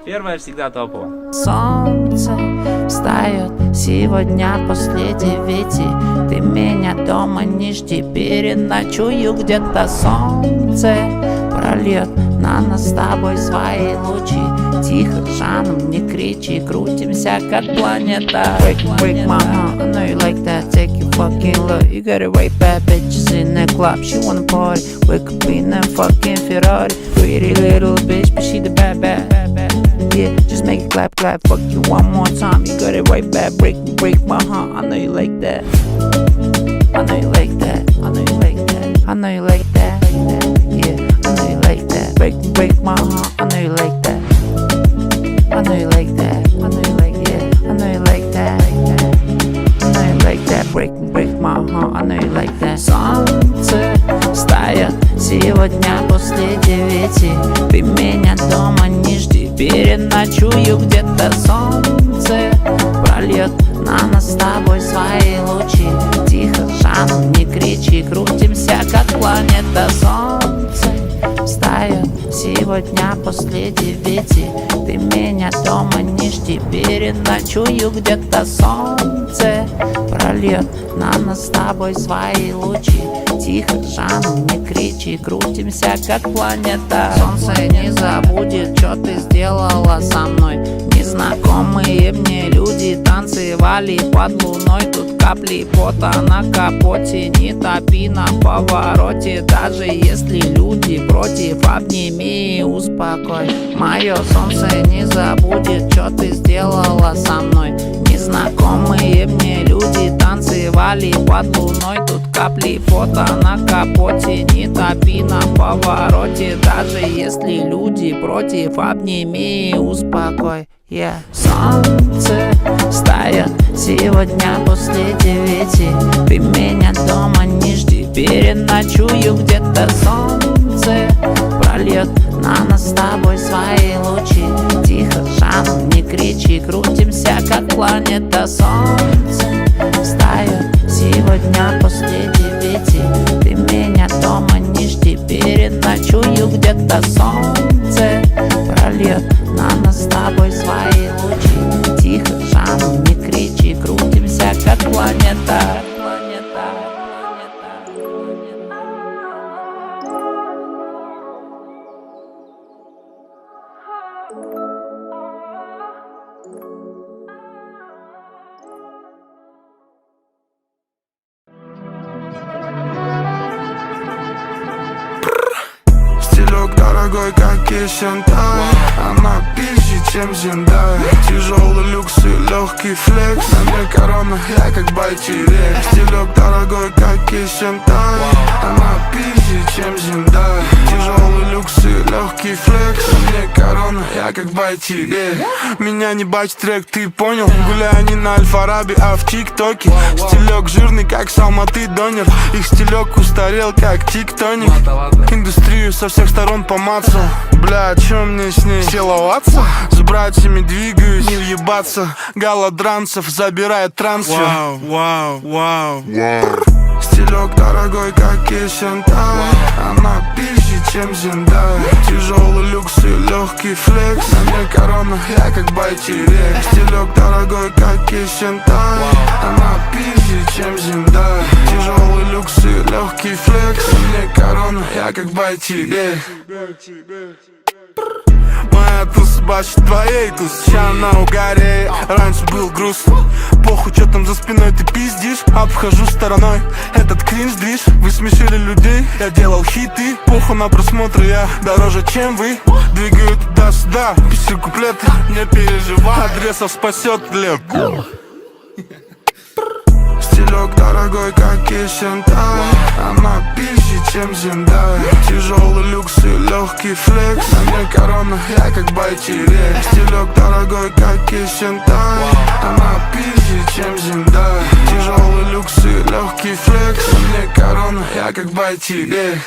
Первая всегда топовая. Солнце встает сегодня после 9. Ты меня дома не жди, переночую где-то. Солнце прольет на нас с тобой свои лучи. Тихо, жаном, не кричи, крутимся как планета. Break my heart, I know you like that. Take your fucking look, you got it right bad bitches in the club. She wanna party, wake up in that fucking Ferrari. Pretty little bitch, but she the bad. Yeah, just make it clap, fuck you one more time. You got it right back, break my heart. I know you like that. I know you like that. I know you like that. I know you like that. Yeah, I know you like that. Break my heart. I know you like that. I know you like that. I know you like yeah. I know you like that. I know you like that. Break my heart. I know you like that. Солнце встает сегодня после 9. Ты меня дома не жди, переночую где-то. Солнце прольет на нас с тобой свои лучи. Тихо, жаном, не кричи, крутимся как планета. Солнце встает сегодня после 9. Ты меня дома не жди, переночую где-то. Солнце прольет на нас с тобой свои лучи. Тихо, жаном, не кричи, крутимся как планета. Солнце не забудет, что ты сделала со мной. Незнакомые мне люди танцевали под луной. Тут капли пота на капоте, не топи на повороте. Даже если люди против, обними и успокой. Мое солнце не забудет, что ты сделала со мной. Незнакомые мне люди танцевали под луной. Тут капли пота на капоте, не топи на повороте. Даже если люди против, обними и успокой. Yeah. Солнце встает сегодня после 9. Ты меня дома не жди, переночую где-то. Солнце прольет на нас с тобой свои лучи. Тихо, жаном, не кричи, крутимся как планета. Солнце встает сегодня после 9. Ты меня дома не жди, переночую где-то. Солнце прольет на нас с тобой свои лучи. Тихо, жаном, не кричи, крутимся как планета. Стилек дорогой, как Кисентай. Она пизже, чем Зиндай. Тяжелый люкс и легкий флекс. На мне корона, я как байтерек. Стилек дорогой, как Кисентай. Она пизже, чем Зиндай. Тяжелый люкс и легкий флекс. На мне корона, я как байтерек. Меня не байт-трек, ты понял? Гуляю не на Альфараби, а в ТикТоке. Стилек жирный, как Салматы Донер. Их стилек устарел, как тиктоник. Индустрию со всех сторон помацал. Бля, чё мне с ней целоваться? С братьями двигаюсь, не въебаться. Голодранцев забирает трансфер. Вау. Стилек дорогой, как Кисентай. Она пизже, чем Зиндай. Тяжелый люкс и легкий флекс. На мне корона, я как байтерек. Стилек дорогой, как Кисентай. Она пизже, чем Зиндай. Тяжелый люкс и легкий флекс. На мне корона, я как байтерек. Моя туса бачит твоей тусы. Ща на угаре, раньше был грустно. Похуй, чё там за спиной ты пиздишь. Обхожу стороной этот кринж-движ. Вы смешили людей, я делал хиты. Похуй на просмотры, я дороже, чем вы. Двигаю туда-сюда, пишу куплеты. Не переживай, адресов спасет легко. Стилек дорогой, как Кисентай. Она пизже, чем Зиндай. Тяжелый люкс и легкий флекс. На мне корона, я как байтерек. Стилек дорогой, как Кисентай. Она пизже, чем Зиндай. Тяжелый люкс и легкий флекс. На мне корона, я как байтерек.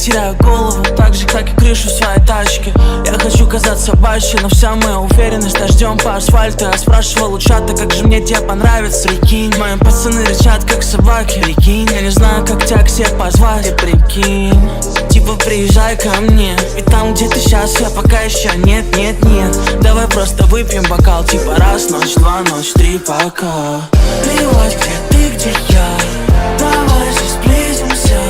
теряю голову, так же, как и крышу своей тачки. Я хочу казаться батчей, но вся моя уверенность дождем по асфальту. Я спрашивал у чата, как же мне тебе понравится. Прикинь, мои пацаны рычат, как собаки. Прикинь, я не знаю, как тебя к себе позвать. И прикинь, типа приезжай ко мне, ведь там, где ты сейчас, я пока еще нет. Давай просто выпьем бокал, типа раз, ночь, два, ночь, три, пока. Плевать, где ты, где я, давай же сблизимся.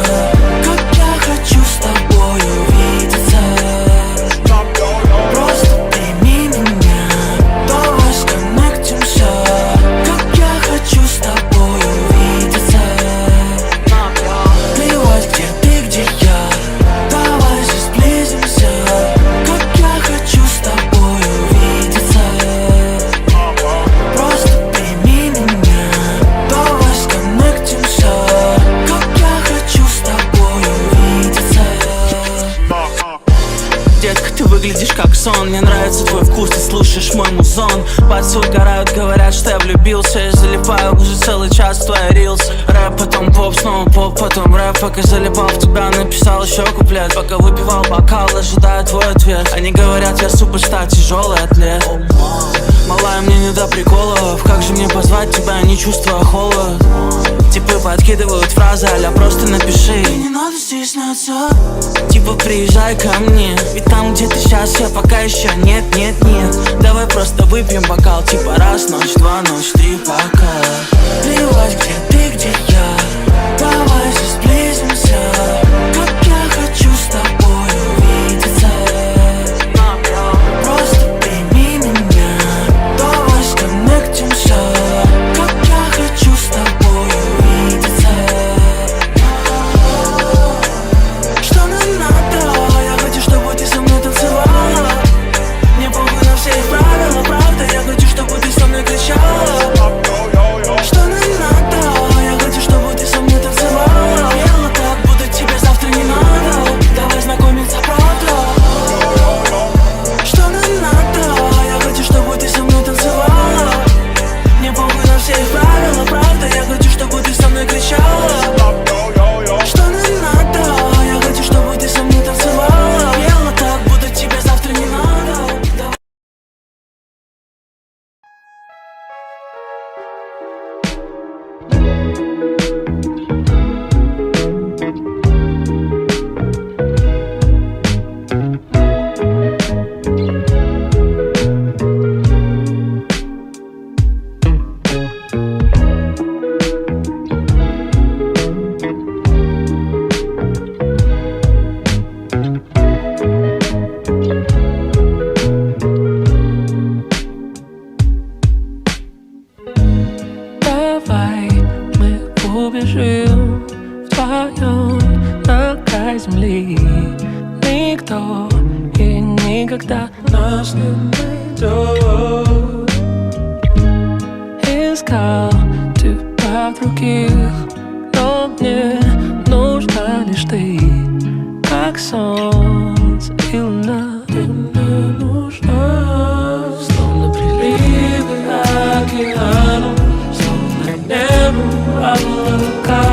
Как я хочу с тобой увидеться. Просто прими меня, давай сконнектимся. Как я хочу с тобой увидеться. Плевать, где ты, где я, давай же сблизимся. Как я хочу с тобой увидеться. Просто прими меня, давай сконнектимся. Как я хочу с тобой увидеться. Детка, ты выглядишь как сон. Мне нравится твой вкус, ты слушаешь мой музон. Пальцы угорают, говорят, что я влюбился. Я залипаю уже целый час в твои рилсы. Рэп, потом поп, снова поп, потом рэп. Пока залипал в тебя, написал еще куплет. Пока выпивал бокал, ожидая твой ответ. Они говорят, я суперстар, тяжелый атлет. Малая, мне не до приколов. Как же мне позвать тебя, не чувствуя холод? Типы подкидывают фразы, аля просто напиши. И не надо стесняться. Типа приезжай ко мне, ведь там, где ты сейчас, я пока еще нет. Давай просто выпьем бокал, типа раз, ночь, два, ночь, три, пока. Плевать, где ты, где я, давай же сблизимся. Как я хочу с тобой увидеться. Просто прими меня, давай сконнектимся. Как я хочу с тобой увидеться. Что нам надо? Я хочу, чтобы ты со мной танцевала. Мне похуй на все их правила, правда. Я хочу, чтобы ты со мной кричала. Что нам надо? Я хочу, чтобы ты со мной танцевала. Пела так, будто тебе завтра не надо. Давай знакомиться, правда. Что нам надо? Я хочу, чтобы ты со мной танцевала. Мне похуй на все их правила, правда. Я хочу, чтобы ты со мной кричала. Что нам надо? Я хочу, чтобы ты со мной танцевала. Пела так, будто тебе завтра не надо. Давай мы убежим вдвоем на край земли. Никто и никогда нас не найдет. Искал тебя в других, но мне нужна лишь ты. Как солнце и луна, ты мне нужна. Словно приливы океану, словно небо облака,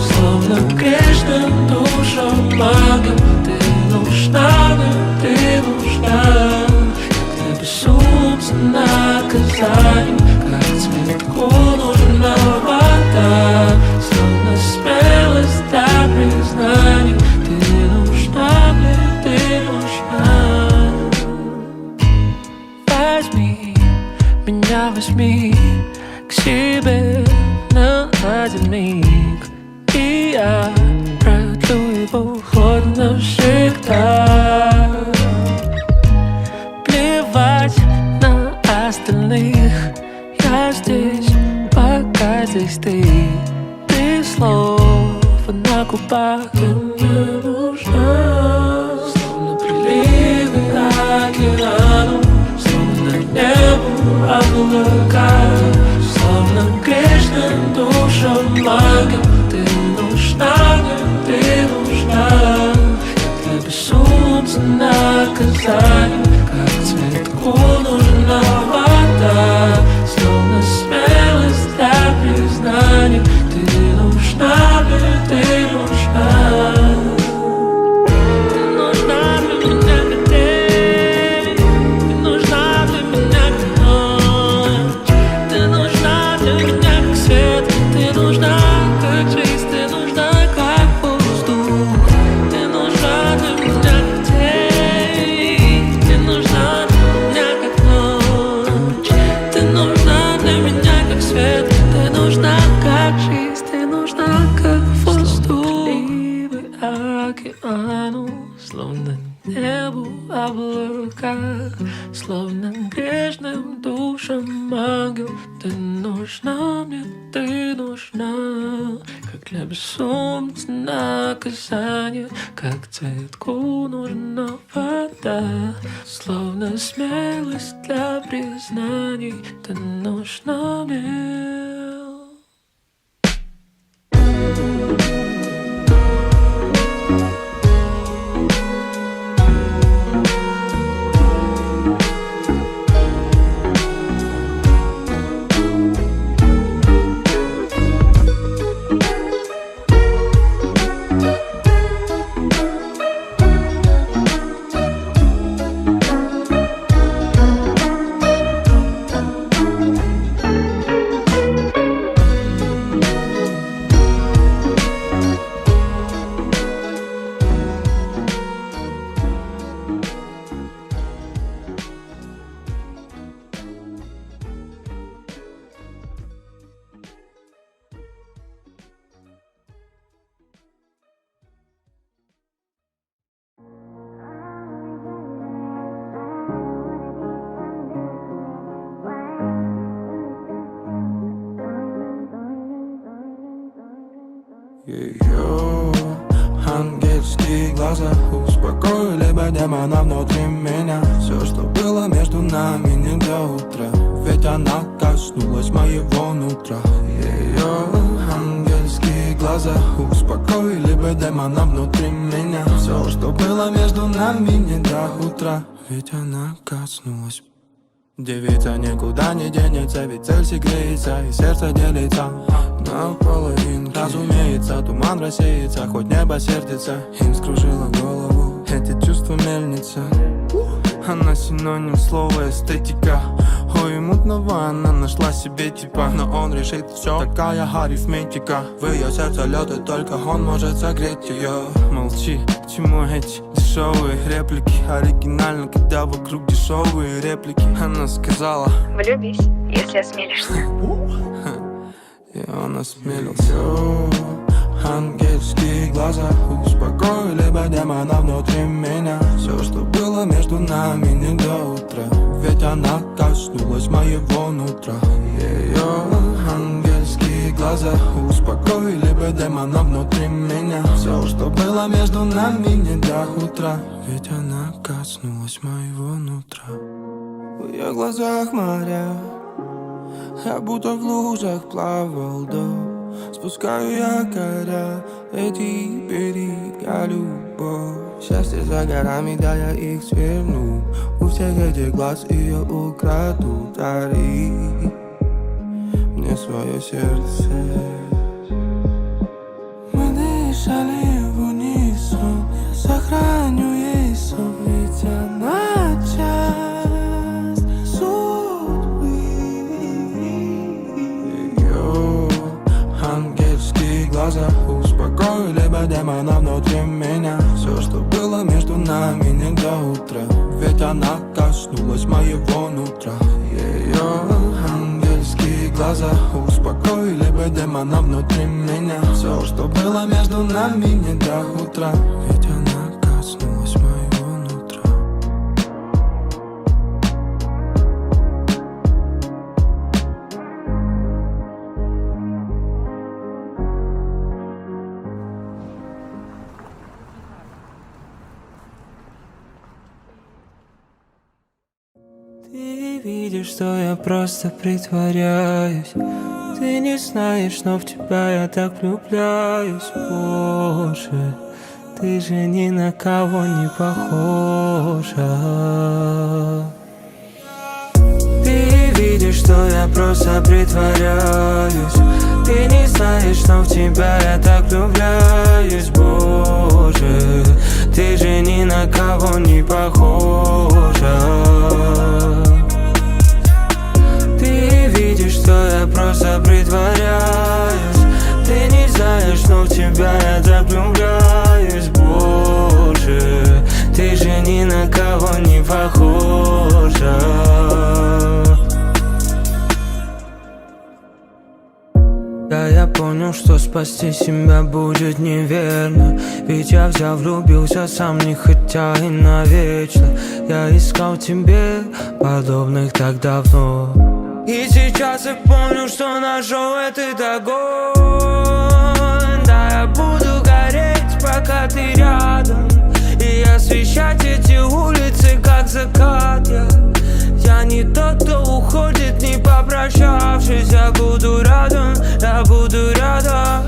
словно грешным душам магом. Ты нужна мне, ты нужна. Как для безумца наказанием, как цветку нужна вода. Словно смелость для признаний. Ты нужна мне, ты нужна. Возьми меня, возьми к себе на один миг, и я продлю его хоть навсегда. Плевать на остальных, я здесь, пока здесь ты. Ты слово на губах, ты мне нужна. Словно приливы океану, словно небо облака, словно грешным душам магом. Ты нужна мне, ты нужна. Как для безумца наказанием, как цветку нужна вода. Словно смелость для признаний. Ты нужна мне, ты нужна. словно грешным душам ангел. Ты нужна мне, ты нужна, как для безумца наказание, как цветку нужна вода, словно смелость для признаний. Ты нужна мне. Ее ангельские глаза успокоили бы демона внутри меня. Все, что было между нами, не до утра, ведь она коснулась моего нутра. Ее ангельские глаза успокоили бы демона внутри меня. Все, что было между нами, не до утра, ведь она коснулась. Девица никуда не денется, ведь цель согреется и сердце делится на половинки. Разумеется, туман рассеется, хоть небо сердится. Им скружила голову эти чувства мельница. Она синоним слова эстетика. Ой, мутного она нашла себе типа, но он решит все, такая арифметика. В ее сердце лед, и только он может согреть ее. Молчи, к чему эти дешевые реплики? Оригинально, когда вокруг дешевые реплики. Она сказала: влюбись, если осмелишься. И он осмелился. Ангельские глаза успокоили бы демона внутри меня. Все, что было между нами, не до утра, ведь она коснулась моего нутра. Ее ангельские глаза успокоили бы демона внутри меня. Все, что было между нами, не до утра, ведь она коснулась моего нутра. В ее глазах моря, я будто в лужах плавал до. Спускаю якоря, эти берега, любовь. Счастье за горами, да я их сверну. У всех этих глаз ее украду. Дари мне свое сердце. Мы дышали в унисон, я сохраню ей сон, ведь она часть судьбы. Ангельские глаза успокоили бы демона внутри меня. Все, что было между нами, не до утра, ведь она коснулась моего нутра. Ее ангельские глаза успокоили бы демона внутри меня. Все, что было между нами, не до утра, ведь она коснулась моего нутра. Ты видишь, что я просто притворяюсь. Ты не знаешь, но в тебя я так влюбляюсь. Боже, ты же ни на кого не похожа. Ты видишь, что я просто притворяюсь. Ты не знаешь, но в тебя я так влюбляюсь. Боже, ты же ни на кого не похожа. Ты видишь, что я просто притворяюсь. Ты не знаешь, но в тебя я так влюбляюсь. Боже, ты же ни на кого не похожа. Да, я понял, понял, что спасти себя будет неверно. Ведь я взял, влюбился сам, не хотя и навечно. Я искал тебе подобных так давно. И сейчас я понял, что нашел этот огонь. Да, я буду гореть, пока ты рядом, и освещать эти улицы, как закат. Я не тот, кто уходит, не попрощавшись. Я буду рядом, я буду рядом.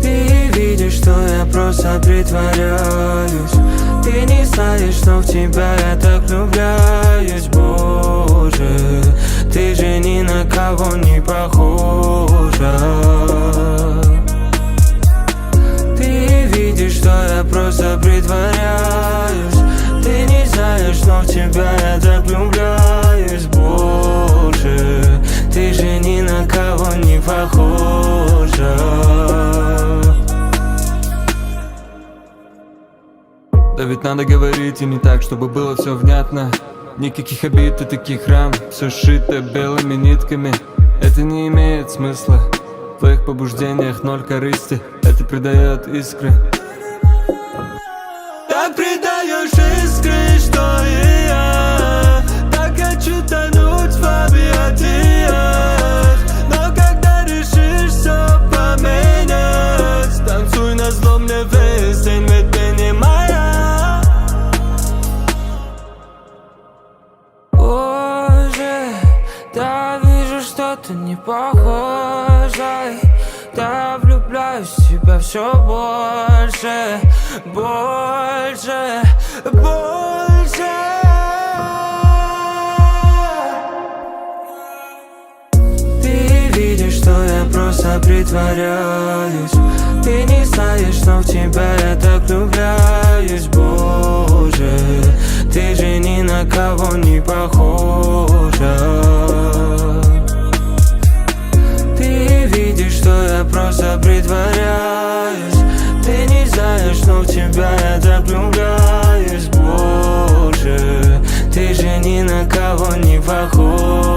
Ты видишь, что я просто притворяюсь. Ты не знаешь, но в тебя я так влюбляюсь. Боже, ты же ни на кого не похожа. Ты видишь, что я просто притворяюсь. Ты не знаешь, но в тебя я так влюбляюсь. Боже, ты же ни на кого не похожа. Да ведь надо говорить и не так, чтобы было все внятно. Никаких обид и таких ран, все сшито белыми нитками. Это не имеет смысла. В твоих побуждениях ноль корысти. Это придает искры. Так придаешь искры, что и я. Так хочу тонуть в объятиях. Но когда решишь все поменять, танцуй назло мне весь день, ведь ты не моя. Боже, да вижу, что ты не похожа. Да влюбляюсь в тебя все больше, больше, больше. Ты видишь, что я просто притворяюсь. Ты не знаешь, но в тебя я так влюбляюсь. Боже, ты же ни на кого не похожа. Ты видишь, что я просто притворяюсь. Ты не знаешь, но в тебя я так влюбляюсь. Боже, ты же ни на кого не похож.